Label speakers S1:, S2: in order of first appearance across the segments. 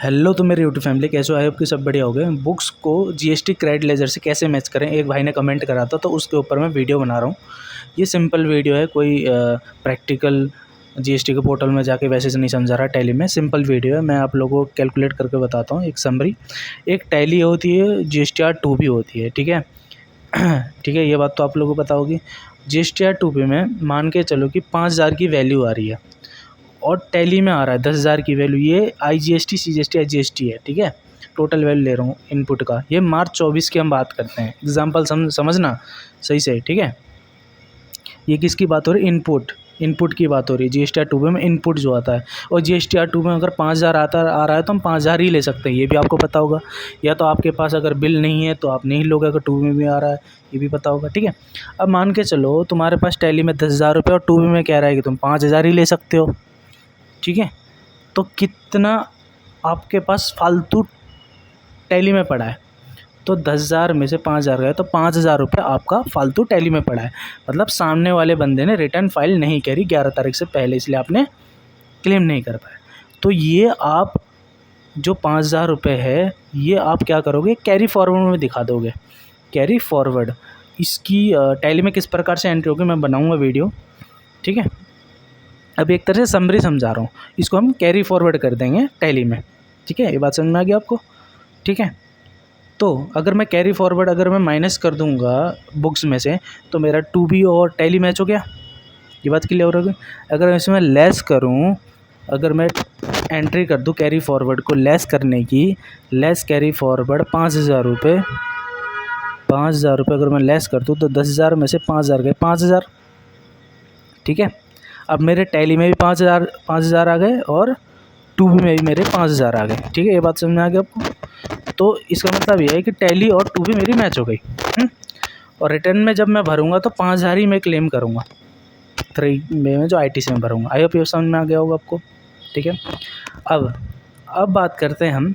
S1: Hello तो मेरे YouTube family कैसे हो? आई होप कि सब बढ़िया हो गए। बुक्स को जीएसटी क्रेडिट लेजर से कैसे मैच करें, एक भाई ने कमेंट करा था तो उसके ऊपर मैं वीडियो बना रहा हूँ। ये सिंपल वीडियो है, कोई प्रैक्टिकल जीएसटी के पोर्टल में जाके वैसे से नहीं समझा रहा। टैली में सिंपल वीडियो है, मैं आप लोगों को कैलकुलेट करके बताता हूँ। एक समरी, एक टैली होती है, जीएसटीआर 2 भी होती है, ठीक है। ठीक है, ये बात तो आप लोगों को पता होगी। जीएसटीआर 2 में मान के चलो कि 5,000 की वैल्यू आ रही है और टैली में आ रहा है 10,000 की वैल्यू। ये IGST CGST HGST है, ठीक है। टोटल वैल्यू ले रहा हूँ इनपुट का। ये मार्च 24 की हम बात करते हैं, एग्जांपल समझना सही से, ठीक है। ये किसकी बात हो रही है? इनपुट की बात हो रही है। जीएसटीआर 2 में इनपुट जो आता है, और जीएसटीआर 2 में अगर 5,000 आ रहा है तो हम 5,000 ही ले सकते हैं, ये भी आपको पता होगा। या तो आपके पास अगर बिल नहीं है तो आप नहीं लोगे, अगर 2 में भी आ रहा है, ये भी पता होगा, ठीक है। अब मान के चलो तुम्हारे पास टैली में 10,000 रुपये और 2 में कह रहा है कि तुम 5,000 ही ले सकते हो, ठीक है। तो कितना आपके पास फालतू टैली में पड़ा है? तो 10,000 में से 5,000 गए तो 5,000 रुपये आपका फालतू टैली में पड़ा है। मतलब सामने वाले बंदे ने रिटर्न फाइल नहीं करी 11 तारीख से पहले, इसलिए आपने क्लेम नहीं कर पाए। तो ये आप जो 5,000 रुपये है, ये आप क्या करोगे? कैरी फॉरवर्ड में दिखा दोगे। कैरी फॉरवर्ड इसकी टैली में किस प्रकार से एंट्री होगी मैं बनाऊँगा वीडियो, ठीक है। अभी एक तरह से समरी समझा रहा हूँ, इसको हम कैरी फॉरवर्ड कर देंगे टैली में, ठीक है। ये बात समझ में आ गई आपको, ठीक है। तो अगर मैं कैरी फॉरवर्ड अगर मैं माइनस कर दूंगा बुक्स में से तो मेरा 2B और टैली मैच हो गया। ये बात क्लियर होगी। अगर इसमें लेस करूं, अगर मैं एंट्री कर दूं कैरी फॉरवर्ड को लेस करने की, लेस कैरी फॉरवर्ड 5,000 रुपये, 5,000 रुपये अगर मैं लेस कर दूं तो 10,000 में से 5,000 गए 5,000, ठीक है। अब मेरे टैली में भी 5,000 आ गए और 2B में भी मेरे 5,000 आ गए, ठीक है। ये बात समझ में आ गई आपको। तो इसका मतलब ये है कि टैली और 2B मेरी मैच हो गई। और रिटर्न में जब मैं भरूंगा तो 5,000 ही मैं क्लेम करूंगा 3 में जो ITC में भरूंगा। आई होप ये समझ में आ गया होगा आपको, ठीक है। अब बात करते हैं हम।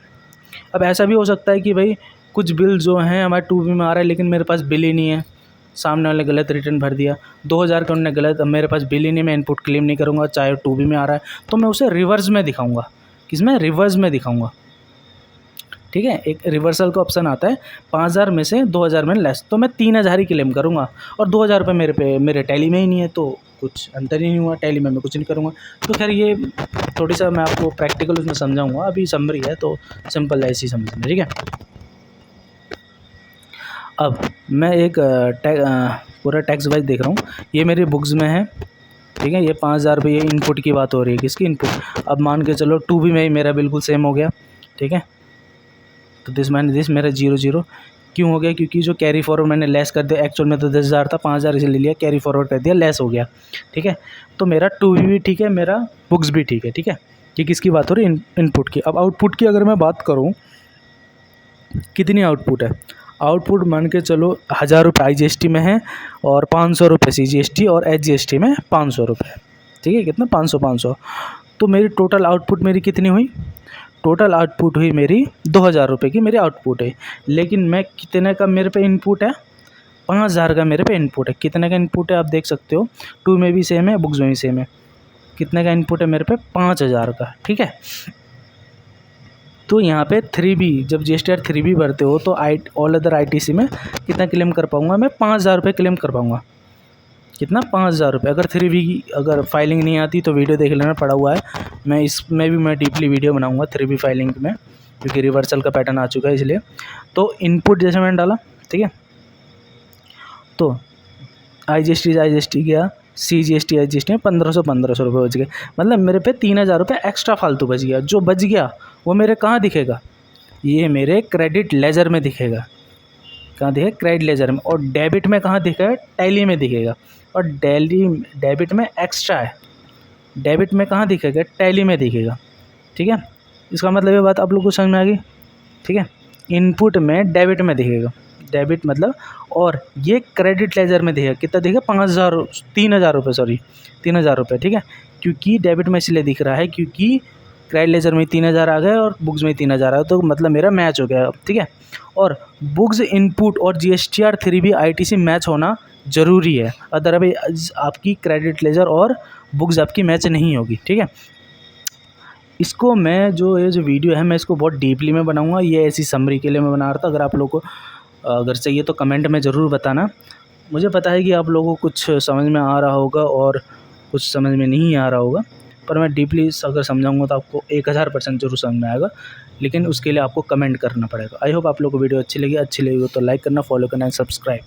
S1: अब ऐसा भी हो सकता है कि भाई कुछ बिल जो हैं हमारे 2B में आ रहा है लेकिन मेरे पास बिल ही नहीं है, सामने वाले गलत रिटर्न भर दिया, 2,000 का उन्होंने गलत, अब मेरे पास बिल ही नहीं, मैं इनपुट क्लेम नहीं करूँगा चाहे 2B में आ रहा है, तो मैं उसे रिवर्स में दिखाऊंगा। किसमें? रिवर्स में दिखाऊंगा, ठीक है। एक रिवर्सल का ऑप्शन आता है, 5,000 में से 2,000 में लेस, तो मैं 3,000 ही क्लेम करूँगा और 2,000 रुपये मेरे टैली में ही नहीं है, तो कुछ अंतर ही नहीं हुआ, टैली में मैं कुछ नहीं करूँगा। तो खैर ये थोड़ी सा मैं आपको प्रैक्टिकल उसमें समझाऊँगा, अभी समरी है तो सिंपल ऐसी समझना, ठीक है। अब मैं एक पूरा टैक्स वाइज देख रहा हूँ, ये मेरी बुक्स में है, ठीक है। ये 5,000 रुपये इनपुट की बात हो रही है, किसकी? इनपुट। अब मान के चलो 2B में ही मेरा बिल्कुल सेम हो गया, ठीक है। तो दिस मेरा 0 क्यों हो गया? क्योंकि जो कैरी फॉरवर्ड मैंने लेस कर दिया, एक्चुअल में तो 10,000 था, 5,000 इसे ले लिया, कैरी फॉरवर्ड कर दिया, लेस हो गया, ठीक है। तो मेरा 2B भी ठीक है, मेरा बुक्स भी ठीक है, ठीक है। कि किसकी बात हो रही है? इनपुट की। अब आउटपुट की अगर मैं बात करूँ, कितनी आउटपुट है? आउटपुट मान के चलो 1,000 रुपये IGST में है और 500 रुपये CGST और HGST में 500 रुपये, ठीक है। कितना? 500। तो मेरी टोटल आउटपुट मेरी कितनी हुई? टोटल आउटपुट हुई मेरी 2,000 रुपये की मेरी आउटपुट है। लेकिन मैं कितने का मेरे पे इनपुट है? 5,000 का मेरे पे इनपुट है। कितने का इनपुट है आप देख सकते हो, 2 में भी सेम है, बुक्स में भी सेम है। कितने का इनपुट है मेरे पे? 5,000 का, ठीक है। तो यहाँ पे 3B, जब GSTR 3B भरते हो तो ऑल अदर ITC में कितना क्लेम कर पाऊँगा मैं? 5,000 रुपये क्लेम कर पाऊँगा। कितना? 5,000 रुपये। अगर 3B की अगर फाइलिंग नहीं आती तो वीडियो देख लेना, पड़ा हुआ है। मैं इसमें भी मैं डीपली वीडियो बनाऊँगा 3B फाइलिंग में, क्योंकि रिवर्सल का पैटर्न आ चुका है इसलिए। तो इनपुट जैसे मैंने डाला, ठीक है। तो IGST गया, CGST HGST में 1,500 रुपये बच गए। मतलब मेरे पे 3,000 रुपये एक्स्ट्रा फालतू बच गया। जो बच गया वो मेरे कहाँ दिखेगा? ये मेरे क्रेडिट लेजर में दिखेगा। कहाँ दिखेगा? क्रेडिट लेजर में। और डेबिट में कहाँ दिखेगा? टैली में दिखेगा। और डेबिट में एक्स्ट्रा है, डेबिट में कहाँ दिखेगा? टैली में दिखेगा, ठीक है। इसका मतलब ये बात आप लोग को समझ में आ गई, ठीक है। इनपुट में डेबिट में दिखेगा, डेबिट मतलब, और ये क्रेडिट लेजर में दिखेगा। कितना दिखेगा? 3,000 रुपये, सॉरी 3,000 रुपये, ठीक है। क्योंकि डेबिट में इसलिए दिख रहा है क्योंकि क्रेडिट लेजर में 3,000 आ गए और बुक्स में 3,000 आ गए, तो मतलब मेरा मैच हो गया, ठीक है। और बुक्स इनपुट और GSTR 3B ITC मैच होना ज़रूरी है, अदरवाइज आपकी क्रेडिट लेजर और बुक्स आपकी मैच नहीं होगी, ठीक है। इसको मैं ये जो वीडियो है मैं इसको बहुत डीपली में बनाऊँगा, ये ऐसी समरी के लिए मैं बना रहा था। अगर आप लोगों को अगर चाहिए तो कमेंट में ज़रूर बताना। मुझे पता है कि आप लोगों को कुछ समझ में आ रहा होगा और कुछ समझ में नहीं आ रहा होगा, पर मैं डीपली अगर समझाऊँगा तो आपको 1000% ज़रूर समझ में आएगा, लेकिन उसके लिए आपको कमेंट करना पड़ेगा। आई होप आप लोगों को वीडियो अच्छी लगी हो तो लाइक करना, फॉलो करना एंड सब्सक्राइब।